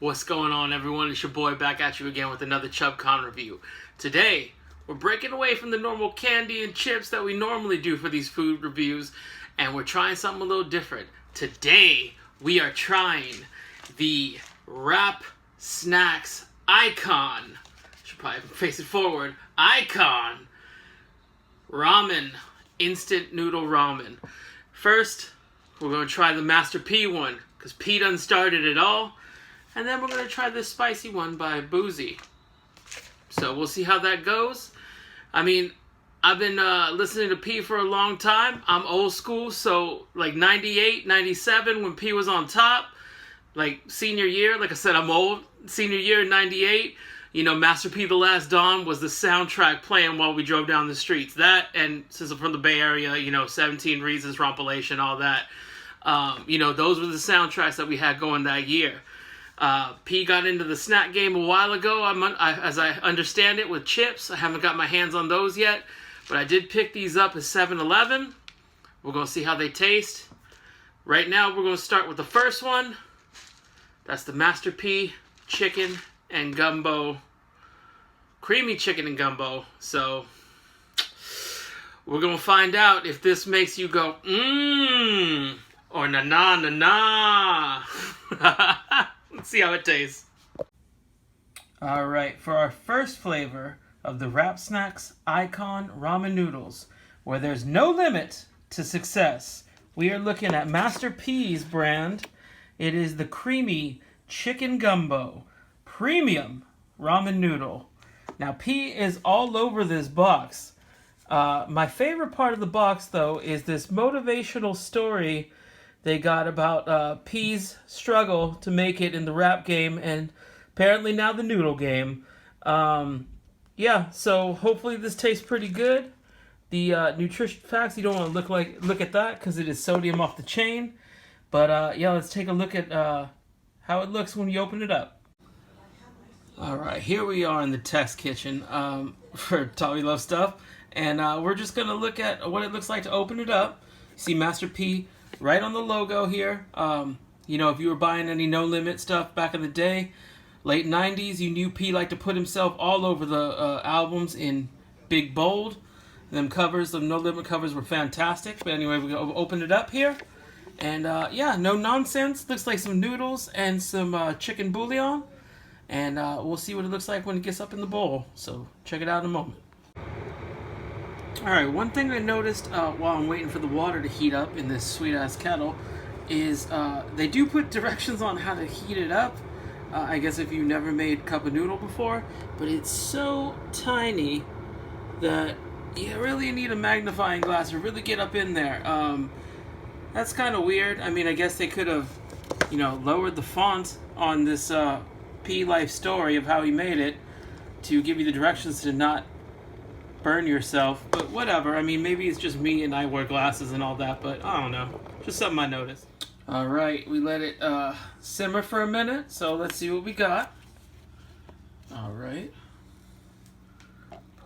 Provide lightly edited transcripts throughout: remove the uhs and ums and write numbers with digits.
What's going on, everyone? It's your boy back at you again with another Chubcon review. Today, we're breaking away from the normal candy and chips that we normally do for these food reviews, and we're trying something a little different. Today, we are trying the Wrap Snacks Icon. Should probably face it forward. Icon Ramen, instant noodle ramen. First, we're going to try the Master P one, because P done started it all. And then we're going to try this spicy one by Boosie. So we'll see how that goes. I mean, I've been listening to P for a long time. I'm old school, so like 98, 97 when P was on top. Like senior year, like I said, I'm old. Senior year in 98. You know, Master P The Last Dawn was the soundtrack playing while we drove down the streets. That, and since I'm from the Bay Area, you know, 17 Reasons, Rompilation, all that. You know, those were the soundtracks that we had going that year. P got into the snack game a while ago, as I understand it, with chips. I haven't got my hands on those yet, but I did pick these up at 7-Eleven. We're going to see how they taste. Right now, we're going to start with the first one. That's the Master P Chicken and Gumbo. Creamy chicken and gumbo. So, we're going to find out if this makes you go, mmm, or na na na na. Let's see how it tastes. Alright, for our first flavor of the Wrap Snacks Icon Ramen Noodles, where there's no limit to success, we are looking at Master P's brand. It is the Creamy Chicken Gumbo Premium Ramen Noodle. Now, P is all over this box. My favorite part of the box, though, is this motivational story they got about P's struggle to make it in the rap game, and apparently now the noodle game. Yeah, so hopefully this tastes pretty good. The nutrition facts, you don't want to look at that because it is sodium off the chain. But yeah, let's take a look at how it looks when you open it up. Alright, here we are in the test kitchen for Tommy Love Stuff. And we're just going to look at what it looks like to open it up. See Master P right on the logo here. You know, if you were buying any No Limit stuff back in the day, late 90s, you knew P liked to put himself all over the albums in big bold. Them covers, the No Limit covers were fantastic. But anyway, we're going to open it up here. And yeah, no nonsense. Looks like some noodles and some chicken bouillon. And we'll see what it looks like when it gets up in the bowl. So check it out in a moment. Alright, one thing I noticed while I'm waiting for the water to heat up in this sweet-ass kettle is they do put directions on how to heat it up. I guess if you've never made cup of noodle before. But it's so tiny that you really need a magnifying glass to really get up in there. That's kind of weird. I mean, I guess they could have, you know, lowered the font on this P life story of how he made it to give you the directions to not burn yourself, but whatever. I mean, maybe it's just me and I wear glasses and all that, but I don't know. Just something I noticed. Alright, we let it simmer for a minute, so let's see what we got. Alright.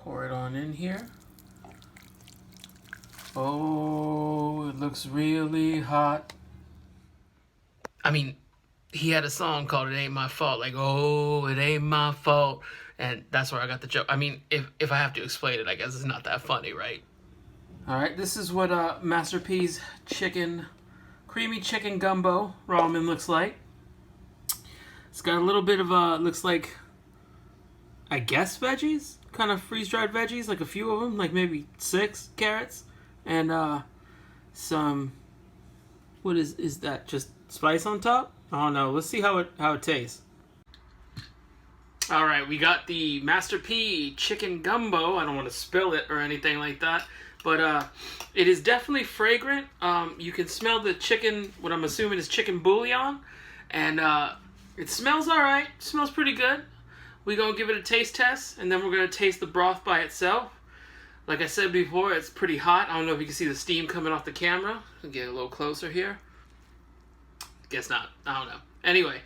Pour it on in here. Oh, it looks really hot. I mean, he had a song called It Ain't My Fault. Like, oh, it ain't my fault. And that's where I got the joke. I mean, if I have to explain it, I guess it's not that funny, right? Alright, this is what Master P's creamy chicken gumbo ramen looks like. It's got a little bit of, looks like, I guess veggies? Kind of freeze-dried veggies, like a few of them, like maybe 6 carrots. And some, what is that, just spice on top? I don't know. Let's see how it tastes. Alright, we got the Master P Chicken Gumbo. I don't want to spill it or anything like that. But it is definitely fragrant. You can smell the chicken, what I'm assuming is chicken bouillon. And it smells alright. It smells pretty good. We're going to give it a taste test. And then we're going to taste the broth by itself. Like I said before, it's pretty hot. I don't know if you can see the steam coming off the camera. I'll get a little closer here. Guess not. I don't know. Anyway,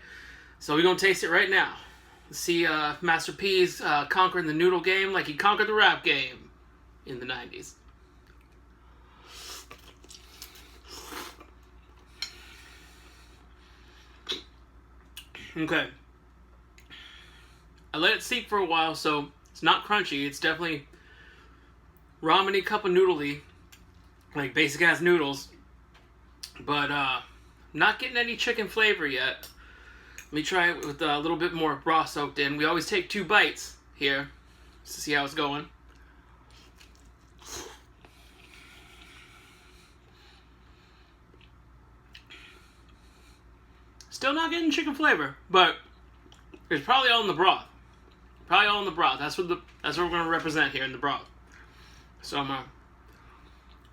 so we're going to taste it right now. See Master P's conquering the noodle game like he conquered the rap game in the 90s. Okay. I let it seep for a while, so it's not crunchy. It's definitely ramen-y, cup of noodle-y, like basic ass noodles. But not getting any chicken flavor yet. Let me try it with a little bit more broth soaked in. We always take 2 bites here to see how it's going. Still not getting chicken flavor, but it's probably all in the broth. Probably all in the broth. That's what we're gonna represent here in the broth. So I'm gonna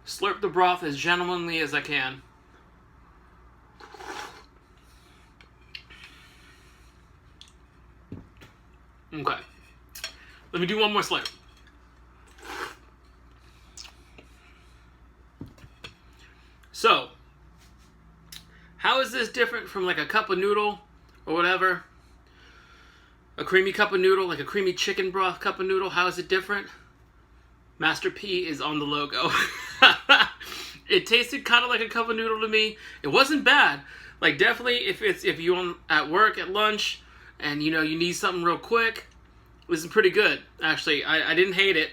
slurp the broth as gentlemanly as I can. Okay. Let me do one more slurp. So, how is this different from like a cup of noodle or whatever? A creamy cup of noodle, like a creamy chicken broth cup of noodle. How is it different? Master P is on the logo. It tasted kind of like a cup of noodle to me. It wasn't bad. Like definitely if you're at work at lunch and you know you need something real quick, this is pretty good. Actually, I didn't hate it.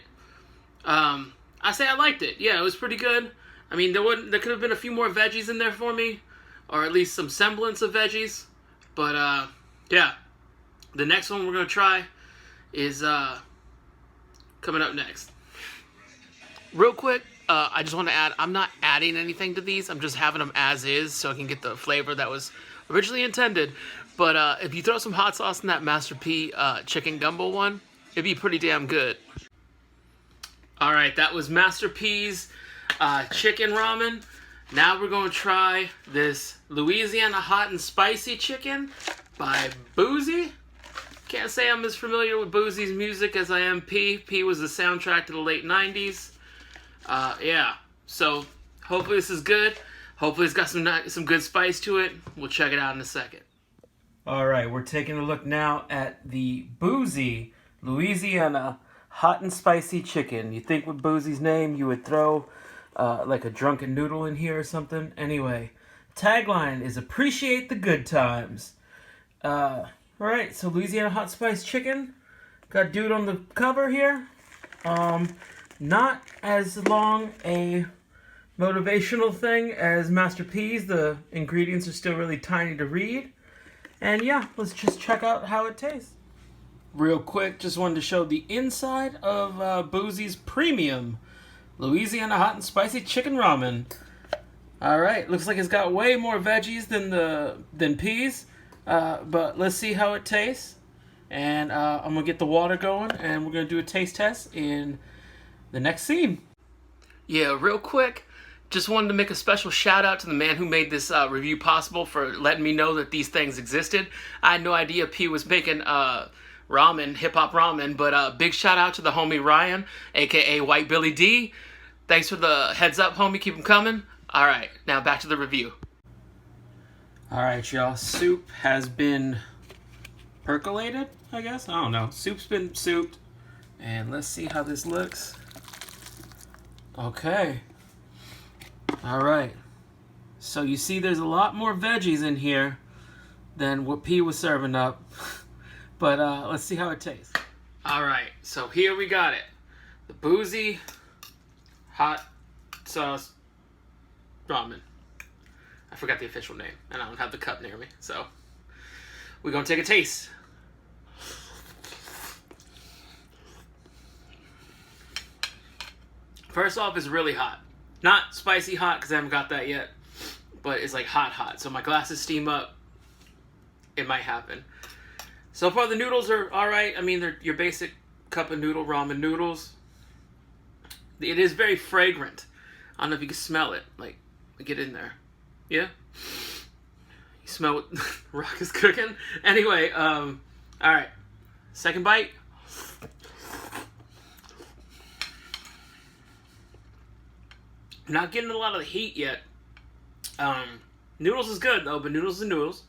I say I liked it. Yeah, it was pretty good. I mean, there could have been a few more veggies in there for me, or at least some semblance of veggies. But yeah, the next one we're gonna try is coming up next. Real quick, I just want to add, I'm not adding anything to these. I'm just having them as is so I can get the flavor that was originally intended. But if you throw some hot sauce in that Master P chicken gumbo one, it'd be pretty damn good. Alright, that was Master P's chicken ramen. Now we're going to try this Louisiana hot and spicy chicken by Boosie. Can't say I'm as familiar with Boosie's music as I am P. P was the soundtrack to the late 90s. Yeah, so hopefully this is good. Hopefully it's got some good spice to it. We'll check it out in a second. Alright, we're taking a look now at the Boosie Louisiana hot and spicy chicken. You think with Boosie's name you would throw like a drunken noodle in here or something? Anyway, tagline is appreciate the good times. Alright, so Louisiana hot spice chicken. Got dude on the cover here. Not as long a motivational thing as Master P's. The ingredients are still really tiny to read. And yeah, let's just check out how it tastes. Real quick, just wanted to show the inside of Boosie's premium Louisiana hot and spicy chicken ramen. Alright, looks like it's got way more veggies than peas. But let's see how it tastes. And I'm going to get the water going and we're going to do a taste test in the next scene. Yeah, real quick, just wanted to make a special shout out to the man who made this review possible for letting me know that these things existed. I had no idea P was making ramen, hip-hop ramen, but big shout out to the homie Ryan, aka White Billy D. Thanks for the heads up, homie, keep them coming. Alright, now back to the review. Alright, y'all, soup has been percolated, I guess? I don't know. Soup's been souped. And let's see how this looks. Okay. Alright. So you see there's a lot more veggies in here than what P was serving up. But let's see how it tastes. Alright, so here we got it. The Boosie hot sauce ramen. I forgot the official name, and I don't have the cup near me, so we're gonna take a taste. First off, it's really hot. Not spicy hot, because I haven't got that yet, but it's like hot. So my glasses steam up. It might happen. So far, the noodles are alright. I mean, they're your basic cup of noodle ramen noodles. It is very fragrant. I don't know if you can smell it. Like, get in there. Yeah? You smell what Rock is cooking? Anyway, alright. Second bite. Not getting a lot of the heat yet. Noodles is good though, but noodles are noodles.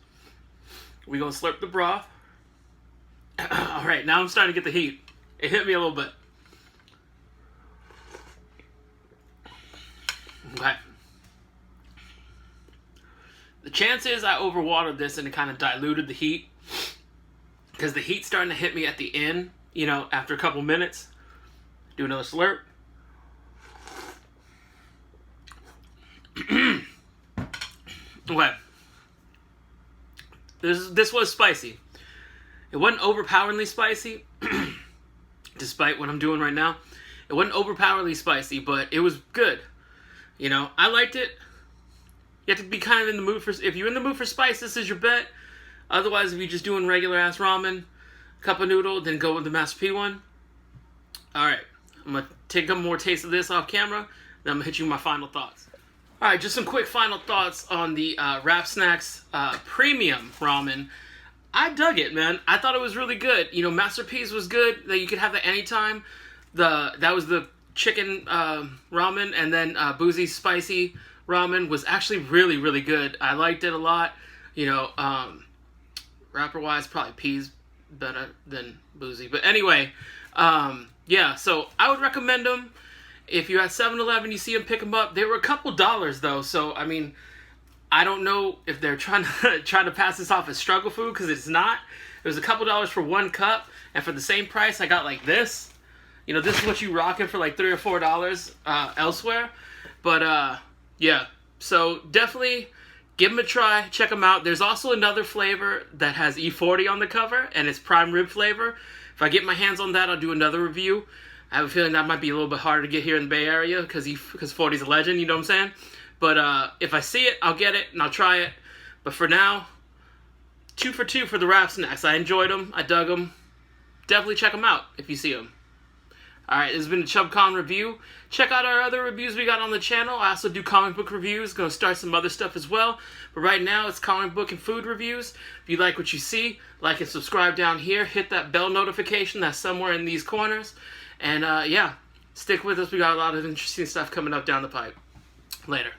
We're gonna slurp the broth. Alright, now I'm starting to get the heat. It hit me a little bit. Okay. The chance is I overwatered this and it kind of diluted the heat. because the heat's starting to hit me at the end, you know, after a couple minutes. Do another slurp. Okay. This was spicy. It wasn't overpoweringly spicy, despite what I'm doing right now. It wasn't overpoweringly spicy, but it was good. You know, I liked it. You have to be kind of in the mood for... If you're in the mood for spice, this is your bet. Otherwise, if you're just doing regular-ass ramen, cup of noodle, then go with the Master P one. Alright, I'm going to take a more taste of this off camera, then I'm going to hit you with my final thoughts. Alright, just some quick final thoughts on the Wrap Snacks Premium Ramen. I dug it, man. I thought it was really good. You know, Master P's was good. That you could have that anytime. That was the chicken ramen, and then Boosie's spicy ramen was actually really, really good. I liked it a lot. You know, wrapper-wise, probably P's better than Boosie. But anyway, yeah, so I would recommend them. If you're at 7-Eleven, you see them, pick them up. They were a couple dollars, though, so, I mean, I don't know if they're trying to pass this off as struggle food, because it's not. It was a couple dollars for one cup, and for the same price, I got, like, this. You know, this is what you rocking for, like, $3 or $4 elsewhere. But, yeah, so definitely give them a try. Check them out. There's also another flavor that has E40 on the cover, and it's prime rib flavor. If I get my hands on that, I'll do another review. I have a feeling that might be a little bit harder to get here in the Bay Area because 40's a legend, you know what I'm saying? But if I see it, I'll get it and I'll try it. But for now, 2 for 2 for the Wrap Snacks. I enjoyed them. I dug them. Definitely check them out if you see them. Alright, this has been a Chubcon review. Check out our other reviews we got on the channel. I also do comic book reviews. Going to start some other stuff as well. But right now, it's comic book and food reviews. If you like what you see, like and subscribe down here. Hit that bell notification that's somewhere in these corners. And yeah, stick with us. We got a lot of interesting stuff coming up down the pipe. Later.